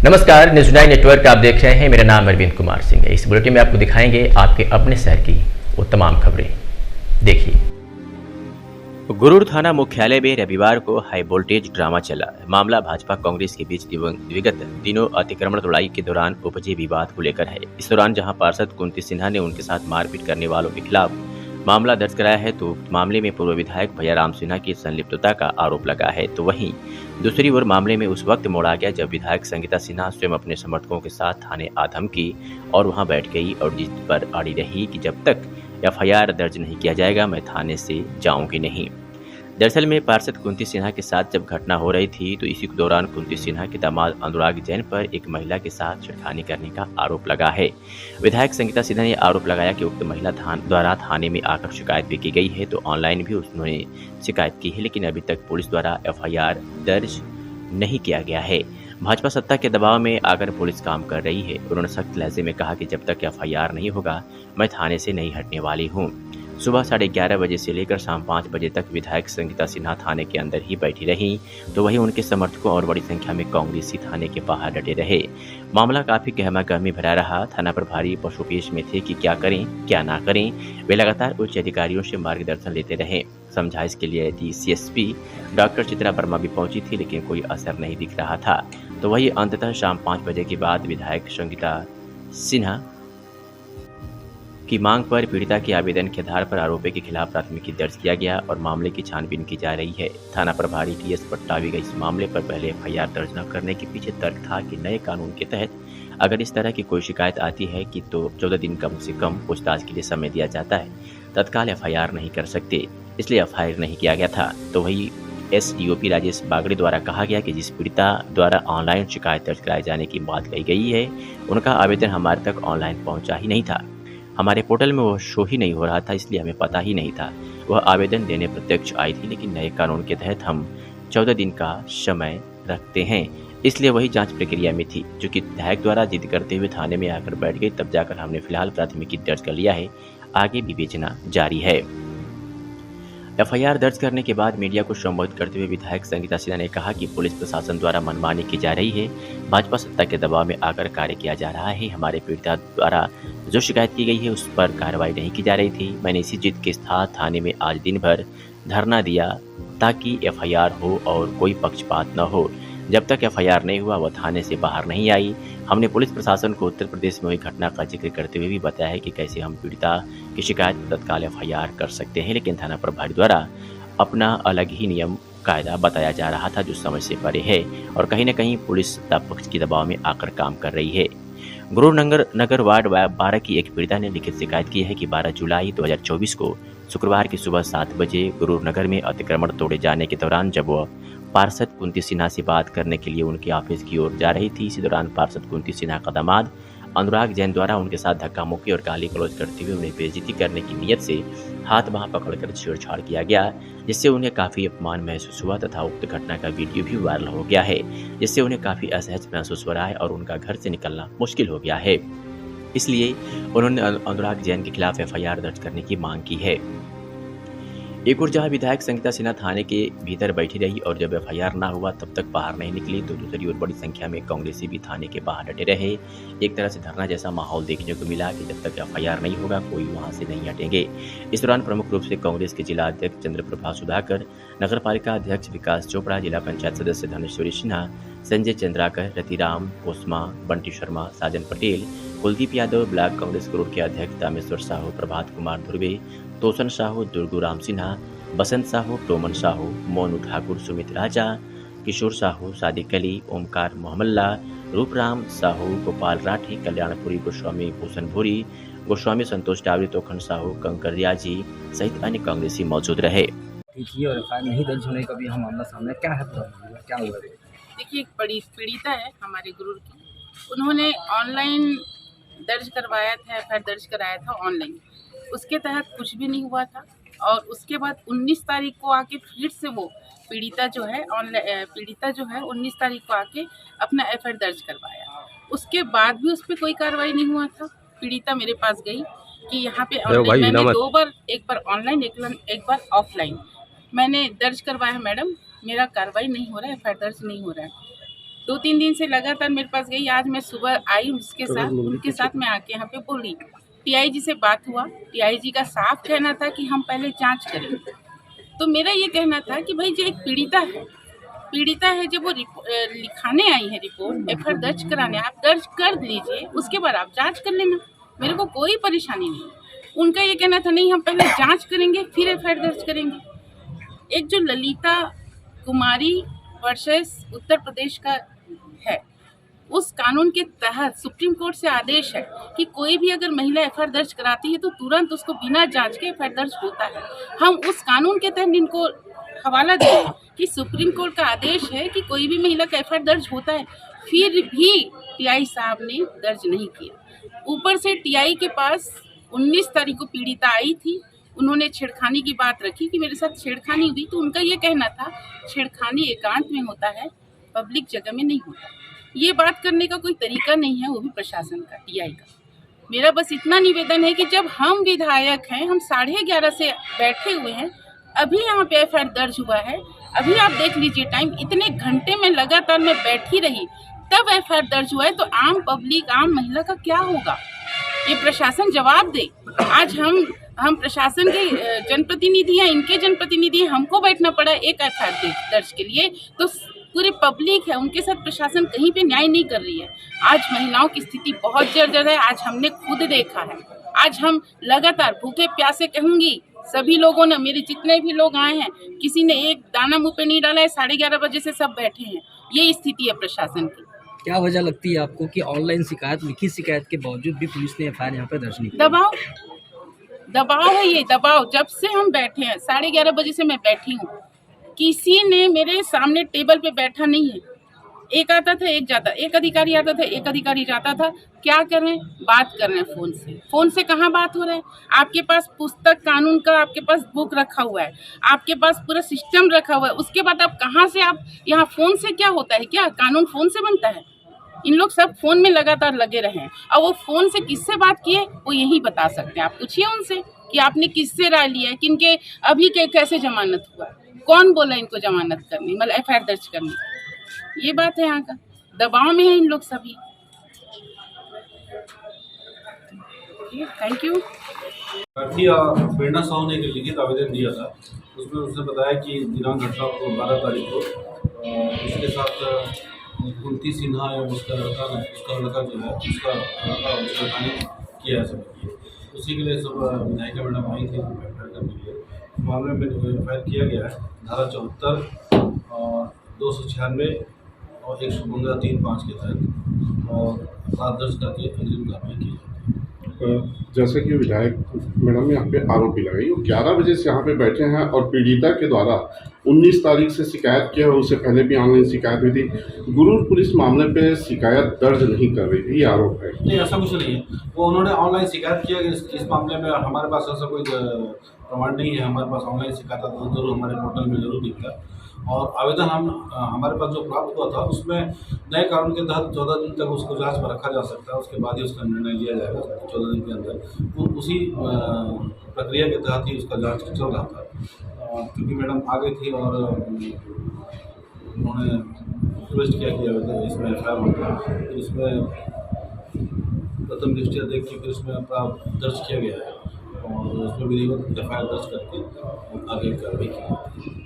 नमस्कार, news 9 network आप देख रहे हैं। मेरा नाम अरविंद कुमार सिंह है। इस बुलेटिन में आपको दिखाएंगे आपके अपने शहर की वो तमाम खबरें। देखिए। गुरूर थाना मुख्यालय में रविवार को हाई वोल्टेज ड्रामा चला। मामला भाजपा कांग्रेस के बीच विगत दिनों अतिक्रमण तोड़ाई के दौरान उपजे विवाद को लेकर है। इस दौरान जहां पार्षद कुंती सिन्हा ने उनके साथ मारपीट करने वालों के खिलाफ मामला दर्ज कराया है, तो मामले में पूर्व विधायक भैयाराम सिन्हा की संलिप्तता का आरोप लगा है। तो वहीं दूसरी ओर मामले में उस वक्त मोड़ आ गया जब विधायक संगीता सिन्हा स्वयं अपने समर्थकों के साथ थाने आ धमकी और वहां बैठ गई और जिस पर अड़ी रही कि जब तक एफआईआर दर्ज नहीं किया जाएगा मैं थाने से जाऊंगी नहीं। दरअसल में पार्षद कुंती सिन्हा के साथ जब घटना हो रही थी तो इसी दौरान कुंती सिन्हा के दामाद अनुराग जैन पर एक महिला के साथ छेड़खानी करने का आरोप लगा है। विधायक संगीता सिन्हा ने आरोप लगाया कि उक्त महिला द्वारा थाने में आकर शिकायत भी की गई है, तो ऑनलाइन भी उन्होंने शिकायत की है, लेकिन अभी तक पुलिस द्वारा एफआईआर दर्ज नहीं किया गया है। भाजपा सत्ता के दबाव में आकर पुलिस काम कर रही है। उन्होंने सख्त लहजे में कहा कि जब तक एफआईआर नहीं होगा मैं थाने से नहीं हटने वाली हूँ। सुबह 11:30 बजे से लेकर शाम 5 बजे तक विधायक संगीता सिन्हा थाने के अंदर ही बैठी रहीं, तो वहीं उनके समर्थकों और बड़ी संख्या में कांग्रेसी थाने के बाहर डटे रहे। मामला काफी गहमा-गहमी भरा रहा। थाना प्रभारी पशुपेश में थे कि क्या करें क्या ना करें। वे लगातार उच्च अधिकारियों से मार्गदर्शन लेते रहे। समझाइश के लिए सीएसपी डॉक्टर चित्रा वर्मा भी पहुंची थी, लेकिन कोई असर नहीं दिख रहा था। तो वही अंततः शाम 5 बजे के बाद विधायक संगीता सिन्हा की मांग पर पीड़िता के आवेदन के आधार पर आरोपी के खिलाफ प्राथमिकी दर्ज किया गया और मामले की छानबीन की जा रही है। थाना प्रभारी टीएस पट्टावी का इस मामले पर पहले एफआईआर दर्ज न करने के पीछे तर्क था कि नए कानून के तहत अगर इस तरह की कोई शिकायत आती है कि तो 14 दिन कम से कम पूछताछ के लिए समय दिया जाता है, तत्काल एफआईआर नहीं कर सकते, इसलिए एफआईआर नहीं किया गया था। तो वही एसडीओपी राजेश बागड़े द्वारा कहा गया कि जिस पीड़िता द्वारा ऑनलाइन शिकायत दर्ज कराए जाने की बात कही गई है, उनका आवेदन हमारे तक ऑनलाइन पहुंचा ही नहीं था। हमारे पोर्टल में वो शो ही नहीं हो रहा था, इसलिए हमें पता ही नहीं था। वह आवेदन देने प्रत्यक्ष आई थी, लेकिन नए कानून के तहत हम 14 दिन का समय रखते हैं, इसलिए वही जांच प्रक्रिया में थी। जो कि विधायक द्वारा जिद करते हुए थाने में आकर बैठ गई, तब जाकर हमने फिलहाल प्राथमिकी दर्ज कर लिया है, आगे विवेचना जारी है। एफआईआर दर्ज करने के बाद मीडिया को संबोधित करते हुए विधायक संगीता सिन्हा ने कहा कि पुलिस प्रशासन द्वारा मनमानी की जा रही है, भाजपा सत्ता के दबाव में आकर कार्य किया जा रहा है। हमारे पीड़िता द्वारा जो शिकायत की गई है उस पर कार्रवाई नहीं की जा रही थी। मैंने इसी जिद के साथ थाने में आज दिन भर धरना दिया ताकि एफआईआर हो और कोई पक्षपात न हो। जब तक एफआईआर नहीं हुआ वह थाने से बाहर नहीं आई। हमने पुलिस प्रशासन को उत्तर प्रदेश में हुई घटना का जिक्र करते हुए भी बताया है कि कैसे हम पीड़िता की शिकायत तत्काल एफआईआर कर सकते हैं, लेकिन थाना प्रभारी द्वारा अपना अलग ही नियम कायदा बताया जा रहा था जो समझ से परे है और कहीं न कहीं पुलिस सत्ता पक्ष के दबाव में आकर काम कर रही है। गुरूर नगर वार्ड 12 की एक पीड़िता ने लिखित शिकायत की है कि 12 जुलाई 2024 को शुक्रवार की सुबह 7 बजे गुरूर नगर में अतिक्रमण तोड़े जाने के दौरान जब वह पार्षद कुंती सिन्हा से बात करने के लिए उनके ऑफिस की ओर जा रही थी, इसी दौरान पार्षद कुंती सिन्हा का दामाद अनुराग जैन द्वारा उनके साथ धक्का मुक्की और गाली गलौज करते हुए उन्हें बेइज्जती करने की नीयत से हाथ बांह पकड़कर छेड़छाड़ किया गया, जिससे उन्हें काफी अपमान महसूस हुआ तथा उक्त घटना का वीडियो भी वायरल हो गया है, जिससे उन्हें काफी असहज महसूस हो रहा है और उनका घर से निकलना मुश्किल हो गया है। इसलिए उन्होंने अनुराग जैन के खिलाफ एफआईआर दर्ज करने की मांग की है। एक और जहां विधायक संगीता सिन्हा थाने के भीतर बैठी रही और जब एफआईआर ना हुआ तब तक बाहर नहीं निकली, तो दूसरी ओर बड़ी संख्या में कांग्रेसी भी थाने के बाहर डटे रहे। एक तरह से धरना जैसा माहौल देखने को मिला कि जब तक एफआईआर नहीं होगा कोई वहां से नहीं हटेंगे। इस दौरान प्रमुख रूप से कांग्रेस के जिला अध्यक्ष चंद्रप्रभा सुधाकर, नगर पालिका अध्यक्ष विकास चोपड़ा, जिला पंचायत सदस्य धनेश्वरी सिन्हा, संजय चंद्राकर, रतिराम कोसमा, बंटी शर्मा, साजन पटेल, कुलदीप यादव, ब्लॉक कांग्रेस गुरूर के अध्यक्ष दामेश्वर साहू, प्रभात कुमार ध्रुवे, तोसन साहू, दुर्गुराम सिन्हा, बसंत साहू, टोमन साहू, मोनू ठाकुर, सुमित राजा, किशोर साहू, सादिक अली, ओमकार मोहम्मल्ला, रूपराम साहू, गोपाल राठी, कल्याणपुरी, गोस्वामी भूषण भूरी, गोस्वामी संतोष टावरी, तोखन साहू, कंकर रियाजी सहित अन्य कांग्रेसी मौजूद रहे। और एफआईआर नहीं दर्ज होने का भी हम मामला सामने क्या है, क्या हुआ? देखिए, एक बड़ी पीड़िता है हमारे गुरूर की, उन्होंने ऑनलाइन दर्ज करवाया था, एफआईआर दर्ज कराया था ऑनलाइन, उसके तहत कुछ भी नहीं हुआ था और उसके बाद 19 तारीख को आके फिर से वो पीड़िता जो है 19 तारीख को आके अपना एफआईआर दर्ज करवाया। उसके बाद भी उस पर कोई कार्रवाई नहीं हुआ था। पीड़िता मेरे पास गई कि यहाँ पे ऑनलाइन मैंने 2 बार, एक बार ऑनलाइन एक बार ऑफलाइन मैंने दर्ज करवाया, मैडम मेरा कार्रवाई नहीं हो रहा है, एफआईआर दर्ज नहीं हो रहा है। 2-3 दिन से लगातार मेरे पास गई। आज मैं सुबह आई उनके साथ मैं आके यहाँ पे बोली। टीआईजी से बात हुआ। टीआईजी का साफ कहना था कि हम पहले जांच करेंगे। तो मेरा ये कहना था कि भाई जो एक पीड़िता है जब वो लिखाने आई है रिपोर्ट, एफआईआर दर्ज कराने, आप दर्ज कर लीजिए, उसके बाद आप जांच कर लेना, मेरे को कोई परेशानी नहीं। उनका ये कहना था नहीं हम पहले जांच करेंगे फिर एफआईआर दर्ज करेंगे। एक जो ललिता कुमारी वर्सेस उत्तर प्रदेश का है, उस कानून के तहत सुप्रीम कोर्ट से आदेश है कि कोई भी अगर महिला एफआईआर दर्ज कराती है तो तुरंत उसको बिना जांच के एफआईआर दर्ज होता है। हम उस कानून के तहत इनको हवाला दें कि सुप्रीम कोर्ट का आदेश है कि कोई भी महिला का एफआईआर दर्ज होता है, फिर भी टीआई साहब ने दर्ज नहीं किया। ऊपर से टीआई के पास 19 तारीख को पीड़िता आई थी, उन्होंने छेड़खानी की बात रखी कि मेरे साथ छेड़खानी हुई। तो उनका ये कहना था छेड़खानी एकांत में होता है, पब्लिक जगह में नहीं होता। ये बात करने का कोई तरीका नहीं है, वो भी प्रशासन का, टीआई का। मेरा बस इतना निवेदन है कि जब हम विधायक हैं, हम 11:30 से बैठे हुए हैं, अभी यहाँ पे एफआईआर दर्ज हुआ है, अभी आप देख लीजिए टाइम, इतने घंटे में लगातार मैं बैठी रही तब एफआईआर दर्ज हुआ है। तो आम पब्लिक, आम महिला का क्या होगा, ये प्रशासन जवाब दे। आज हम प्रशासन के जनप्रतिनिधि हैं, इनके जनप्रतिनिधि हैं, हमको बैठना पड़ा एक एफआईआर दर्ज के लिए। तो पूरे पब्लिक है, उनके साथ प्रशासन कहीं पे न्याय नहीं कर रही है। आज महिलाओं की स्थिति बहुत जर्जर है, आज हमने खुद देखा है। आज हम लगातार भूखे प्यासे, कहूँगी सभी लोगों ने, मेरे जितने भी लोग आए हैं, किसी ने एक दाना मुँह पे नहीं डाला है। 11:30 बजे से सब बैठे हैं, ये स्थिति है प्रशासन की। क्या वजह लगती है आपको कि ऑनलाइन शिकायत, लिखित शिकायत के बावजूद भी पुलिस ने एफआईआर यहाँ पे दर्ज नहीं किया? दबाव है, ये दबाव। जब से हम बैठे हैं, 11:30 बजे से मैं बैठी हूँ, किसी ने मेरे सामने टेबल पे बैठा नहीं है। एक आता था, एक जाता, एक अधिकारी आता था, एक अधिकारी जाता था। क्या कर रहे हैं? बात कर रहे हैं फोन से कहाँ बात हो रहा है? आपके पास पुस्तक कानून का, आपके पास बुक रखा हुआ है, आपके पास पूरा सिस्टम रखा हुआ है, उसके बाद आप कहाँ से, आप यहाँ फोन से क्या होता है? क्या कानून फोन से बनता है? इन लोग सब फोन में लगातार लगे रहे हैं, और वो फोन से किससे बात किए वो यही बता सकते हैं। आप पूछिए उनसे कि आपने किससे राय लिया है, किनके अभी के कैसे जमानत हुआ, कौन बोला इनको जमानत करनी, मतलब एफआईआर दर्ज करनी। ये बात है, यहाँ का दबाव में है इन लोग सभी। Thank you. प्रेरणा साहू ने एक लिखित आवेदन दिया था, उसमें उसने बताया कि दिनांक 18 को 12 तारीख को उसके साथ कुंती सिन्हा या उसका लड़का जो है उसका छेड़खानी किया जा सकती है। उसी के लिए सब विधायिका मैडम आई थी एफआईआर करने के लिए। मामले में एफआईआर किया गया है, धारा 74 और 296 और 115(3)(5) के तहत, और अपराध दर्ज करके अग्रिम कार्रवाई की जाती है। जैसे कि विधायक मैडम ने यहाँ पे आरोपी लगाई, वो 11 बजे से यहाँ पे बैठे हैं और पीड़िता के द्वारा 19 तारीख से शिकायत किया, उससे पहले भी ऑनलाइन शिकायत हुई थी। गुरूर पुलिस मामले पे शिकायत दर्ज नहीं कर रही थी, ये आरोप है। नहीं, ऐसा कुछ नहीं है। वो उन्होंने ऑनलाइन शिकायत किया, इस मामले में हमारे पास ऐसा कोई प्रमाण नहीं है। हमारे पास ऑनलाइन शिकायत तो जरूर हमारे पोर्टल में जरूर दिखता है, और आवेदन हमारे पास जो प्राप्त हुआ था उसमें नए कानून के तहत 14 दिन तक उसको जांच पर रखा जा सकता है, उसके बाद ही उसका निर्णय लिया जाएगा 14 दिन के अंदर। तो उसी प्रक्रिया के तहत ही उसका जांच चल रहा था, क्योंकि मैडम आ गई थी और उन्होंने रिक्वेस्ट किया कि इसमें एफआईआर होगा। तो इसमें प्रथम दृष्टिया देख के फिर उसमें अपराध दर्ज किया गया है, और उसमें विधिवत एफआईआर दर्ज करके आगे कार्रवाई की।